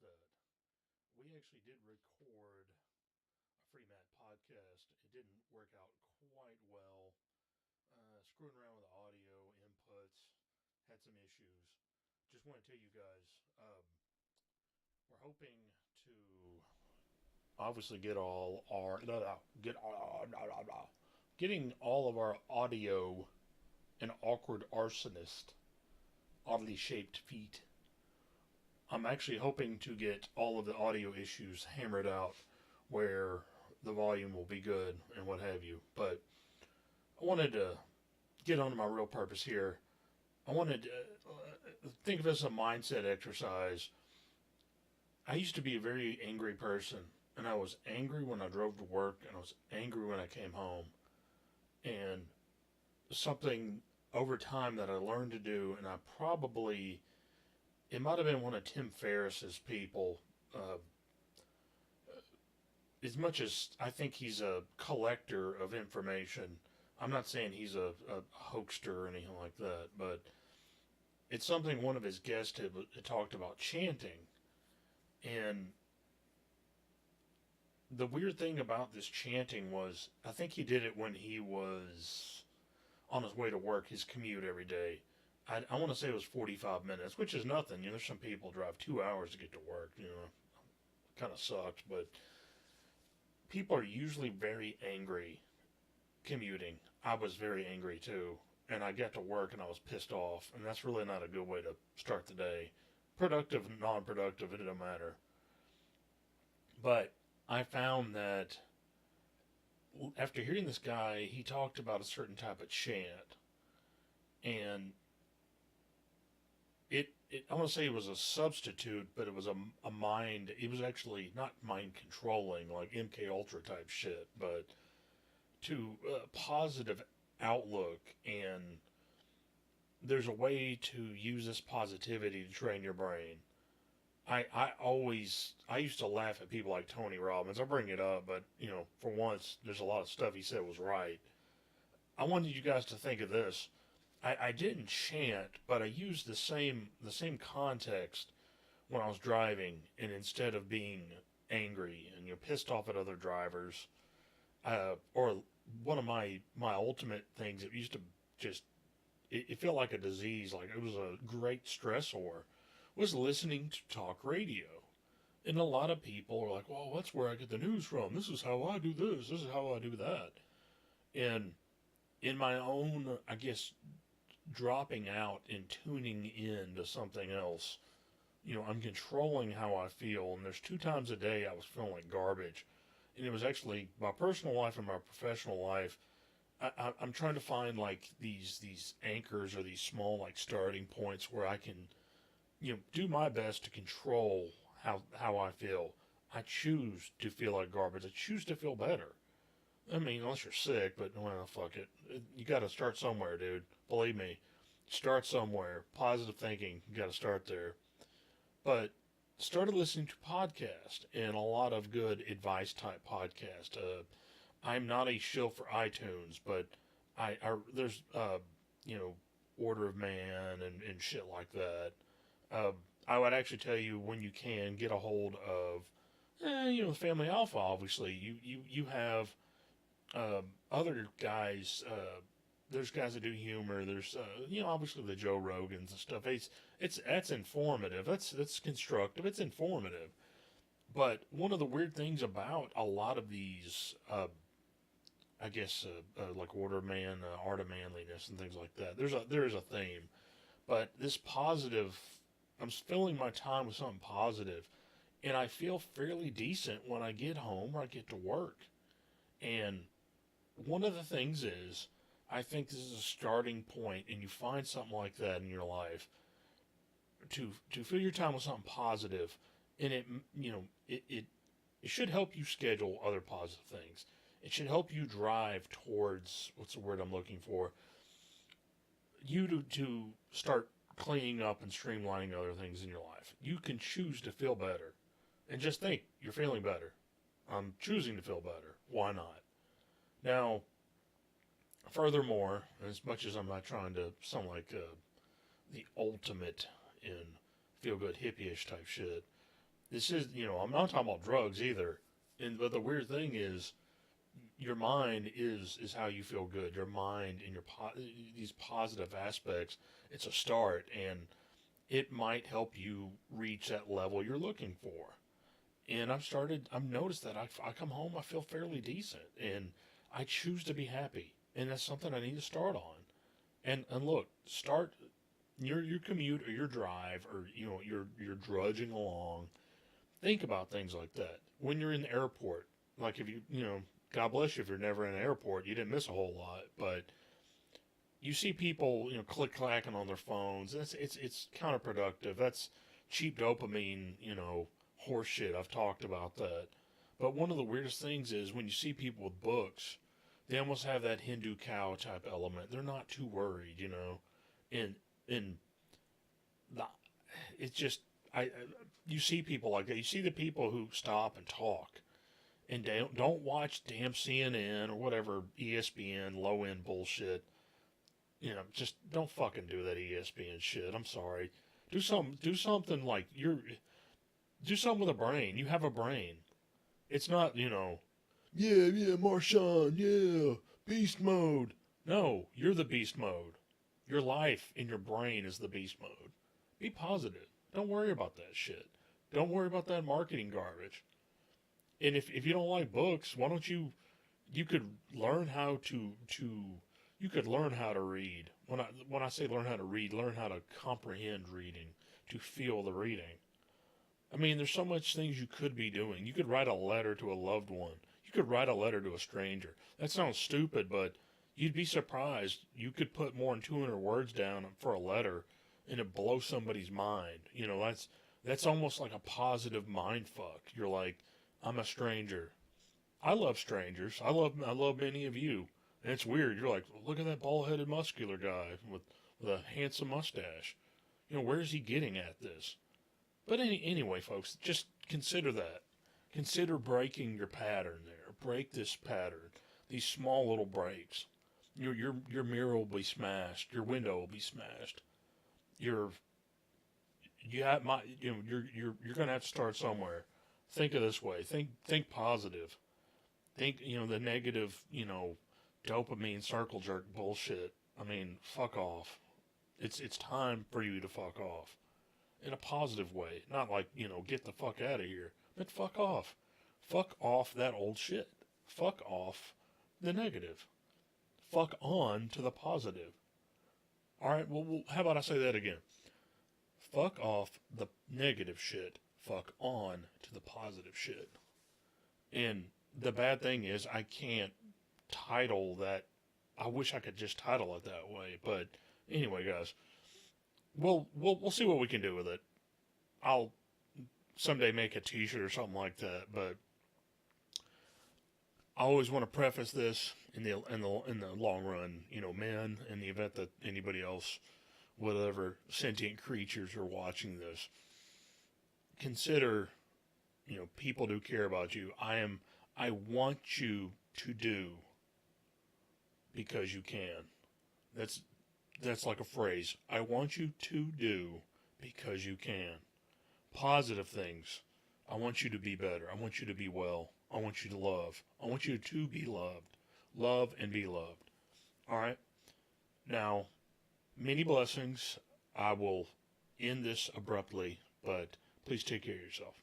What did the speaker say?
that. We actually did record a Free Matt podcast. It didn't work out quite well. Screwing around with the audio inputs, had some issues. Just want to tell you guys, we're hoping to obviously get all our getting all of our audio and awkward arsonist oddly shaped feet. I'm actually hoping to get all of the audio issues hammered out where the volume will be good and what have you. But I wanted to get on to my real purpose here. I wanted to think of it as a mindset exercise. I used to be a very angry person, and I was angry when I drove to work, and I was angry when I came home. And something over time that I learned to do, and I probably, it might have been one of Tim Ferriss's people. As much as I think he's a collector of information, I'm not saying he's a hoaxer or anything like that, but it's something one of his guests had talked about chanting. And the weird thing about this chanting was, I think he did it when he was on his way to work, his commute every day. I want to say it was 45 minutes, which is nothing. You know, there's some people drive 2 hours to get to work. You know, kind of sucks, but people are usually very angry commuting. I was very angry too, and I got to work and I was pissed off, and that's really not a good way to start the day. Productive, non-productive, it don't matter. But I found that after hearing this guy, he talked about a certain type of chant, and I want to say it was a substitute, but it was a mind. It was actually not mind controlling like MK Ultra type shit, but to positive outlook. And there's a way to use this positivity to train your brain. I used to laugh at people like Tony Robbins. I bring it up, but you know, for once, there's a lot of stuff he said was right. I wanted you guys to think of this. I didn't chant, but I used the same context when I was driving, and instead of being angry and pissed off at other drivers, or one of my ultimate things, it used to just it felt like a disease, like it was a great stressor, was listening to talk radio. And a lot of people are like, well, that's where I get the news from. This is how I do this. This is how I do that. And in my own, I guess, dropping out and tuning in to something else, I'm controlling how I feel. And there's 2 times a day I was feeling like garbage. And it was actually my personal life and my professional life. I'm trying to find like these anchors or these small like starting points where I can do my best to control how I feel. I choose to feel like garbage. I choose to feel better. I mean, unless you're sick, but well, fuck it. You got to start somewhere, dude. Believe me, start somewhere. Positive thinking, you got to start there. But started listening to podcasts and a lot of good advice type podcasts. I'm not a shill for iTunes, but I there's Order of Man and shit like that. Uh, I would actually tell you, when you can, get a hold of Family Alpha. Obviously, you have other guys. There's guys that do humor. There's obviously the Joe Rogans and stuff. That's informative. That's constructive. It's informative. But one of the weird things about a lot of these, I guess, like Order of Man, Art of Manliness, and things like that. There's a theme, but this positive. I'm filling my time with something positive, and I feel fairly decent when I get home or I get to work. And one of the things is, I think this is a starting point, and you find something like that in your life to fill your time with something positive, and it should help you schedule other positive things. It should help you drive towards, what's the word I'm looking for? You to start cleaning up and streamlining other things in your life. You can choose to feel better. And just think, you're feeling better. I'm choosing to feel better. Why not? Now, furthermore, as much as I'm not trying to sound like the ultimate in feel-good hippie-ish type shit, this is, I'm not talking about drugs either. But the weird thing is, your mind is how you feel good. Your mind and these positive aspects, it's a start, and it might help you reach that level you're looking for. And I've noticed that I come home, I feel fairly decent, and I choose to be happy, and that's something I need to start on. And look, start your commute or your drive, or you're drudging along. Think about things like that when you're in the airport. Like, if God bless you if you're never in an airport, you didn't miss a whole lot. But you see people, click clacking on their phones. It's counterproductive. That's cheap dopamine, horse shit. I've talked about that. But one of the weirdest things is when you see people with books, they almost have that Hindu cow type element. They're not too worried, and the, it's just you see people like that. You see the people who stop and talk and don't watch damn CNN or whatever ESPN low end bullshit. Just don't fucking do that ESPN shit. I'm sorry. Do something like do something with a brain. You have a brain. It's not, yeah, Marshawn, yeah, beast mode. No, you're the beast mode. Your life in your brain is the beast mode. Be positive. Don't worry about that shit. Don't worry about that marketing garbage. And if you don't like books, why don't you could learn how you could learn how to read. When I say learn how to read, learn how to comprehend reading, to feel the reading. I mean, there's so much things you could be doing. You could write a letter to a loved one. You could write a letter to a stranger. That sounds stupid, but you'd be surprised. You could put more than 200 words down for a letter, and it blows somebody's mind. That's almost like a positive mind fuck. You're like, I'm a stranger. I love strangers. I love many of you. And it's weird. You're like, look at that bald-headed muscular guy with a handsome mustache. Where is he getting at this? But anyway, folks, just consider that. Consider breaking your pattern there. Break this pattern. These small little breaks. Your mirror will be smashed. Your window will be smashed. You're gonna have to start somewhere. Think of this way. Think positive. Think the negative dopamine circle jerk bullshit. I mean, fuck off. It's time for you to fuck off. In a positive way. Not like, get the fuck out of here. But fuck off. Fuck off that old shit. Fuck off the negative. Fuck on to the positive. Alright, well, how about I say that again? Fuck off the negative shit. Fuck on to the positive shit. And the bad thing is, I can't title that. I wish I could just title it that way. But anyway, guys. We'll see what we can do with it. I'll someday make a t-shirt or something like that, but I always want to preface this in the long run, men, in the event that anybody else, whatever sentient creatures are watching this, consider, people do care about you. I want you to do because you can. That's like a phrase. I want you to do because you can. Positive things. I want you to be better. I want you to be well. I want you to love. I want you to be loved. Love and be loved. All right? Now, many blessings. I will end this abruptly, but please take care of yourself.